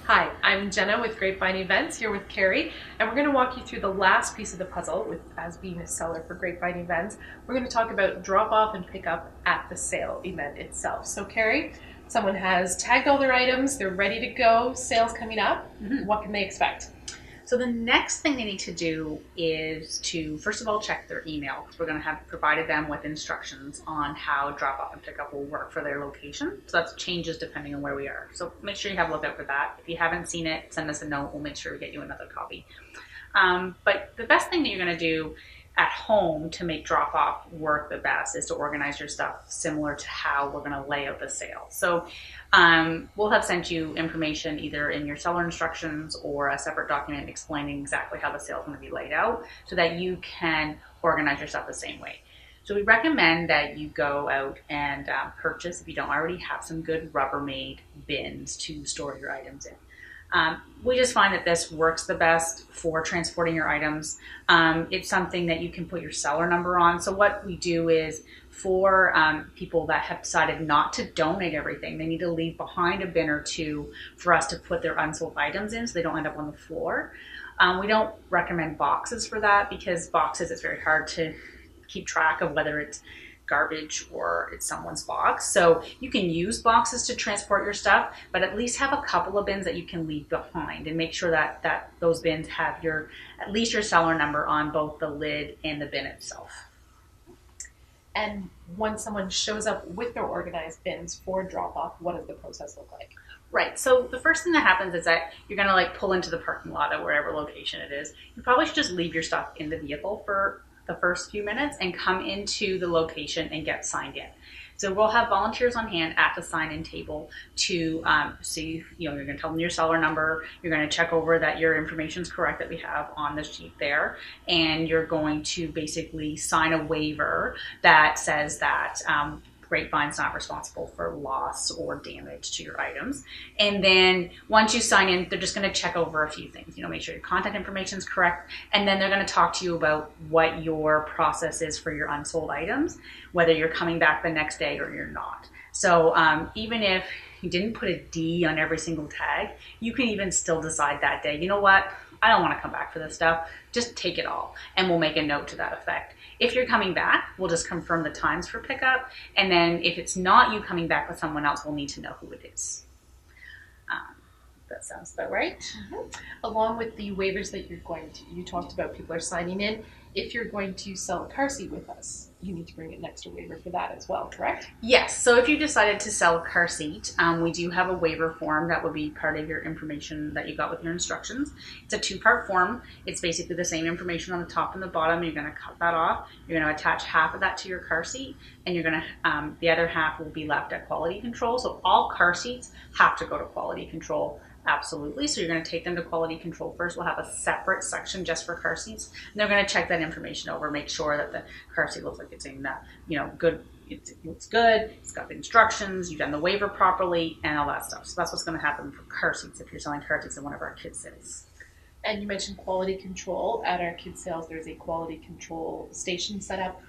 Hi, I'm Jenna with Grapevine Events here with Cary, and we're going to walk you through the last piece of the puzzle with as being a seller for Grapevine Events. We're going to talk about drop off and pick up at the sale event itself. So Cary, someone has tagged all their items, they're ready to go, sales coming up. What can they expect? So the next thing they need to do is to, first of all, check their email. We're going to have provided them with instructions on how drop off and pick up will work for their location. So that changes depending on where we are. So make sure you have a look out for that. If you haven't seen it, send us a note. We'll make sure we get you another copy. But the best thing that you're going to do at home to make drop off work the best is to organize your stuff similar to how we're going to lay out the sale. So we'll have sent you information either in your seller instructions or a separate document explaining exactly how the sale is going to be laid out so that you can organize your stuff the same way. So we recommend that you go out and purchase, if you don't already have, some good Rubbermaid bins to store your items in. We just find that this works the best for transporting your items. It's something that you can put your seller number on. So what we do is for people that have decided not to donate everything, they need to leave behind a bin or two for us to put their unsold items in so they don't end up on the floor. We don't recommend boxes for that because boxes, it's very hard to keep track of whether it's garbage or it's someone's box. So you can use boxes to transport your stuff, but at least have a couple of bins that you can leave behind and make sure that those bins have at least your seller number on both the lid and the bin itself. And when someone shows up with their organized bins for drop off, what does the process look like? Right, so the first thing that happens is that you're gonna pull into the parking lot at wherever location it is. You probably should just leave your stuff in the vehicle for the first few minutes and come into the location and get signed in. So we'll have volunteers on hand at the sign-in table to see, you're going to tell them your seller number, you're going to check over that your information is correct that we have on the sheet there, and you're going to basically sign a waiver that says that Grapevine's not responsible for loss or damage to your items. And then once you sign in, they're just going to check over a few things, make sure your contact information is correct. And then they're going to talk to you about what your process is for your unsold items, whether you're coming back the next day or you're not. So even if you didn't put a D on every single tag, you can even still decide that day, you know what? I don't want to come back for this stuff. Just take it all. And we'll make a note to that effect. If you're coming back, we'll just confirm the times for pickup. And then if it's not you coming back with someone else, we'll need to know who it is. That sounds about right. Along with the waivers that you talked about, people are signing in. If you're going to sell a car seat with us, you need to bring an extra waiver for that as well, correct? Yes. So if you decided to sell a car seat, we do have a waiver form that will be part of your information that you got with your instructions. It's a two-part form. It's basically the same information on the top and the bottom. You're going to cut that off. You're going to attach half of that to your car seat, and you're going to the other half will be left at quality control. So all car seats have to go to quality control. Absolutely. So you're going to take them to quality control first. We'll have a separate section just for car seats. And they're going to check that information over, make sure that the car seat looks like it's in good. It looks good. It's got the instructions. You've done the waiver properly and all that stuff. So that's what's going to happen for car seats if you're selling car seats in one of our kids' sales. And you mentioned quality control. At our kids' sales, there's a quality control station set up.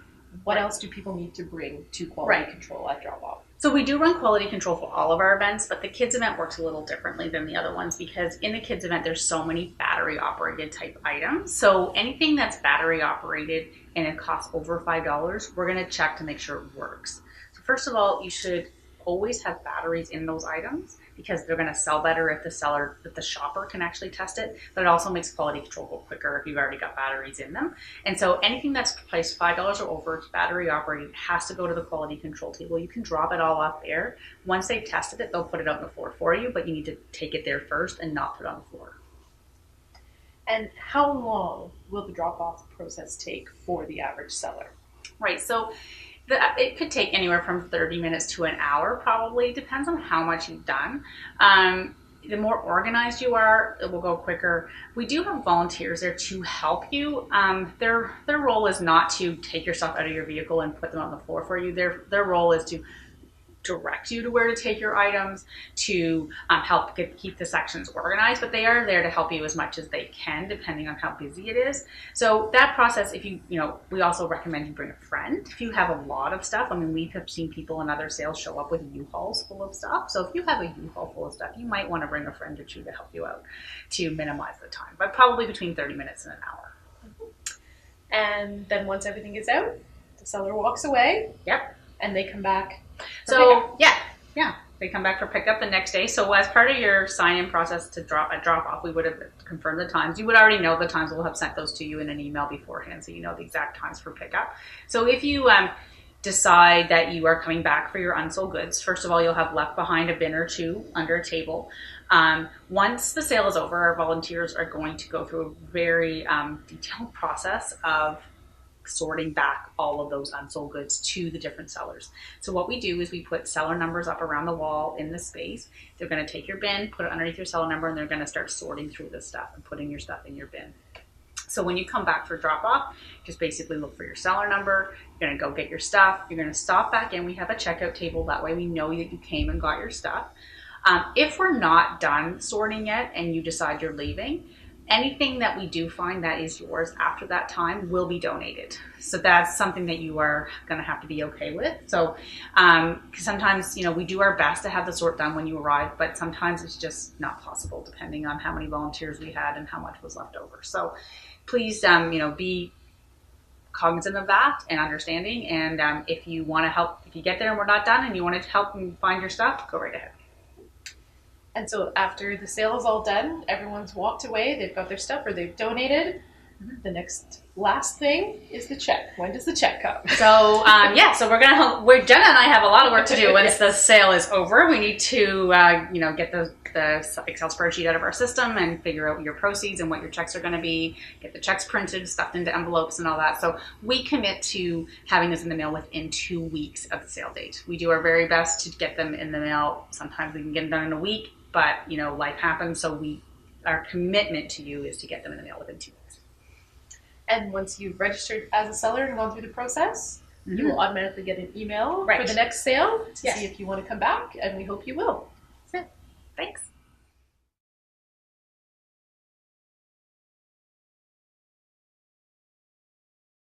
What else do people need to bring to quality control at drop-off? So we do run quality control for all of our events, but the kids event works a little differently than the other ones because in the kids event, there's so many battery operated type items. So anything that's battery operated and it costs over $5, we're going to check to make sure it works. So first of all, you should always have batteries in those items because they're going to sell better if the shopper can actually test it, but it also makes quality control go quicker if you've already got batteries in them. And so anything that's priced $5 or over, it's battery operated, has to go to the quality control table. You can drop it all off there. Once they've tested it, they'll put it out on the floor for you, but you need to take it there first and not put it on the floor. And how long will the drop-off process take for the average seller? Right, so it could take anywhere from 30 minutes to an hour, probably. Depends on how much you've done. The more organized you are, it will go quicker. We do have volunteers there to help you. Their role is not to take your stuff out of your vehicle and put them on the floor for you. Their role is to direct you to where to take your items, to help keep the sections organized, but they are there to help you as much as they can, depending on how busy it is. So that process, if we also recommend you bring a friend. If you have a lot of stuff, I mean, we have seen people in other sales show up with U-Hauls full of stuff. So if you have a U-Haul full of stuff, you might want to bring a friend or two to help you out to minimize the time, but probably between 30 minutes and an hour. And then once everything is out, the seller walks away. Yep. And they come back. So yeah, they come back for pickup the next day. So as part of your sign-in process to drop off, we would have confirmed the times. You would already know the times. We'll have sent those to you in an email beforehand, so you know the exact times for pickup. So if you decide that you are coming back for your unsold goods, first of all, you'll have left behind a bin or two under a table. Once the sale is over, our volunteers are going to go through a very detailed process of sorting back all of those unsold goods to the different sellers. So what we do is we put seller numbers up around the wall in the space. They're going to take your bin, put it underneath your seller number, and they're going to start sorting through this stuff and putting your stuff in your bin. So when you come back for drop off, just basically look for your seller number. You're going to go get your stuff. You're going to stop back in. We have a checkout table. That way we know that you came and got your stuff. If we're not done sorting yet and you decide you're leaving, anything that we do find that is yours after that time will be donated. So that's something that you are going to have to be okay with. So sometimes, we do our best to have the sort done when you arrive, but sometimes it's just not possible depending on how many volunteers we had and how much was left over. So please, be cognizant of that and understanding. And if you want to help, if you get there and we're not done and you want to help and find your stuff, go right ahead. And so after the sale is all done, everyone's walked away, they've got their stuff or they've donated. The next last thing is the check. When does the check come? So Jenna and I have a lot of work to do once the sale is over. We need to get the Excel spreadsheet out of our system and figure out your proceeds and what your checks are going to be, get the checks printed, stuffed into envelopes and all that. So we commit to having this in the mail within 2 weeks of the sale date. We do our very best to get them in the mail. Sometimes we can get them done in a week, but life happens. So our commitment to you is to get them in the mail within 2 weeks. And once you've registered as a seller and gone through the process, you will automatically get an email for the next sale to see if you want to come back, and we hope you will. That's it. Thanks.